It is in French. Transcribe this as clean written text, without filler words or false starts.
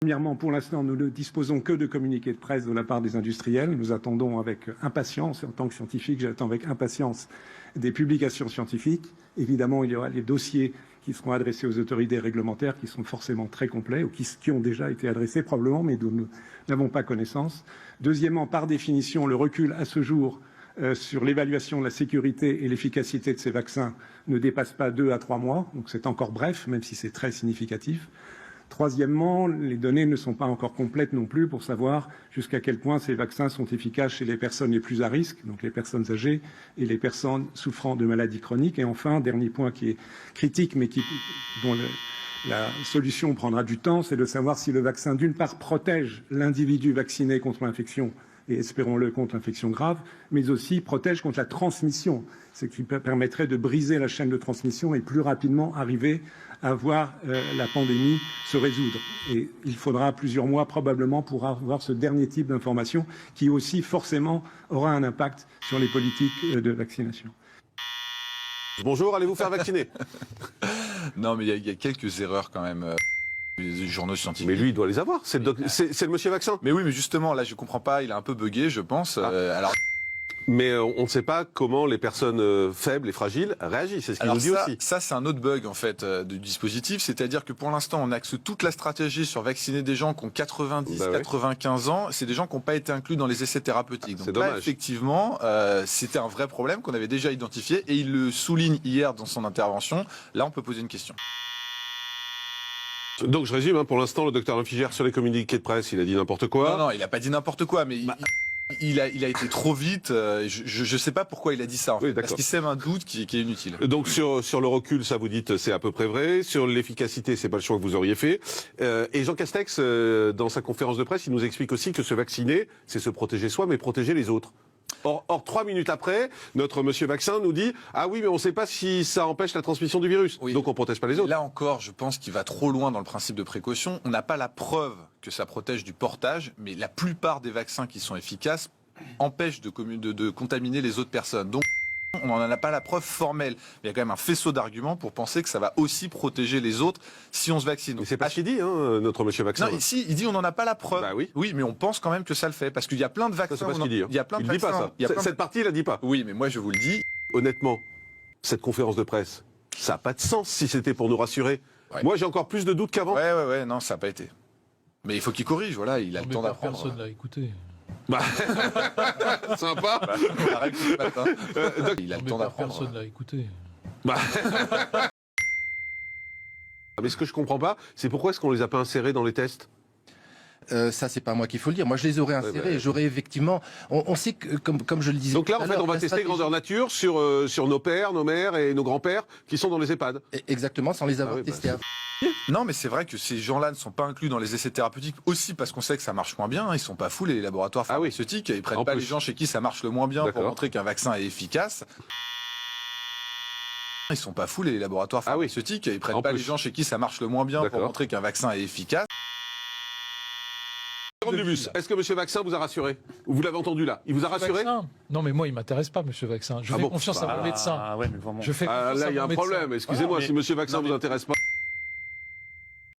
Premièrement, pour l'instant, nous ne disposons que de communiqués de presse de la part des industriels. Nous attendons avec impatience, en tant que scientifique, j'attends avec impatience des publications scientifiques. Évidemment, il y aura les dossiers qui seront adressés aux autorités réglementaires, qui sont forcément très complets, ou qui ont déjà été adressés probablement, mais dont nous n'avons pas connaissance. Deuxièmement, par définition, le recul à ce jour sur l'évaluation de la sécurité et l'efficacité de ces vaccins ne dépasse pas 2 à 3 mois, donc c'est encore bref, même si c'est très significatif. Troisièmement, les données ne sont pas encore complètes non plus pour savoir jusqu'à quel point ces vaccins sont efficaces chez les personnes les plus à risque, donc les personnes âgées et les personnes souffrant de maladies chroniques. Et enfin, dernier point qui est critique, mais dont la solution prendra du temps, c'est de savoir si le vaccin, d'une part, protège l'individu vacciné contre l'infection, et espérons-le contre l'infection grave, mais aussi protège contre la transmission, ce qui permettrait de briser la chaîne de transmission et plus rapidement arriver à voir la pandémie se résoudre. Et il faudra plusieurs mois probablement pour avoir ce dernier type d'information qui aussi forcément aura un impact sur les politiques de vaccination. Bonjour, allez-vous faire vacciner? Non, mais il y a quelques erreurs quand même. Les journaux scientifiques. Mais lui, il doit les avoir. C'est le monsieur vaccin. Mais oui, mais justement, là, je comprends pas. Il a un peu bugué, je pense. Alors. Mais on ne sait pas comment les personnes faibles et fragiles réagissent. C'est ce qu'il nous dit aussi. Ça, c'est un autre bug en fait du dispositif. C'est-à-dire que pour l'instant, on axe toute la stratégie sur vacciner des gens qui ont 90, 95 ans. C'est des gens qui n'ont pas été inclus dans les essais thérapeutiques. Donc là, effectivement, c'était un vrai problème qu'on avait déjà identifié et il le souligne hier dans son intervention. Là, on peut poser une question. Donc je résume, pour l'instant, le docteur Infigère sur les communiqués de presse, il a dit n'importe quoi. Non, il n'a pas dit n'importe quoi, mais il a été trop vite. Je ne sais pas pourquoi il a dit ça, en fait, parce qu'il sème un doute qui est inutile. Donc sur le recul, ça vous dites c'est à peu près vrai. Sur l'efficacité, c'est pas le choix que vous auriez fait. Et Jean Castex, dans sa conférence de presse, il nous explique aussi que se vacciner, c'est se protéger soi, mais protéger les autres. Or, 3 minutes après, notre monsieur vaccin nous dit « Ah oui, mais on ne sait pas si ça empêche la transmission du virus. Oui. Donc on ne protège pas les autres. » Là encore, je pense qu'il va trop loin dans le principe de précaution. On n'a pas la preuve que ça protège du portage, mais la plupart des vaccins qui sont efficaces empêchent de contaminer les autres personnes. Donc, on n'en a pas la preuve formelle. Il y a quand même un faisceau d'arguments pour penser que ça va aussi protéger les autres si on se vaccine. Mais c'est pas ce qu'il dit, notre monsieur vaccin. Non, ici, il dit on n'en a pas la preuve. Bah oui. Oui, mais on pense quand même que ça le fait. Parce qu'il y a plein de vaccins. Ça, c'est pas ce qu'il dit. Il y a plein de vaccins. Il dit pas ça. Cette partie, il la dit pas. Oui, mais moi, je vous le dis. Honnêtement, cette conférence de presse, ça n'a pas de sens si c'était pour nous rassurer. Ouais. Moi, j'ai encore plus de doutes qu'avant. Ouais, non, ça n'a pas été. Mais il faut qu'il corrige, voilà, il a le temps d'apprendre. Personne l'a écouté. Bah, sympa. Il a le temps d'apprendre. Personne l'a écouté. Bah. Mais ce que je comprends pas, c'est pourquoi est-ce qu'on les a pas insérés dans les tests? Ça, c'est pas moi qu'il faut le dire. Moi, je les aurais insérés et j'aurais effectivement... On sait que, comme je le disais... Donc là, en fait, on va tester grandeur nature sur nos pères, nos mères et nos grands-pères qui sont dans les EHPAD. Exactement, sans les avoir testés avant. Non, mais c'est vrai que ces gens-là ne sont pas inclus dans les essais thérapeutiques aussi parce qu'on sait que ça marche moins bien. Ils sont pas fous, les laboratoires pharmaceutiques. Ils prennent pas les gens chez qui ça marche le moins bien pour montrer qu'un vaccin est efficace. Ils sont pas fous, les laboratoires pharmaceutiques. Ils prennent pas les gens chez qui ça marche le moins bien pour montrer qu'un vaccin est efficace. Est-ce que monsieur Vaccin vous a rassuré? Vous l'avez entendu là? Il vous a rassuré? Non, mais moi, il m'intéresse pas, monsieur Vaccin. Je fais confiance à mon médecin. Ah ouais, mais vraiment. Je fais confiance là, il y a un problème. Excusez-moi, si monsieur Vaccin vous intéresse pas.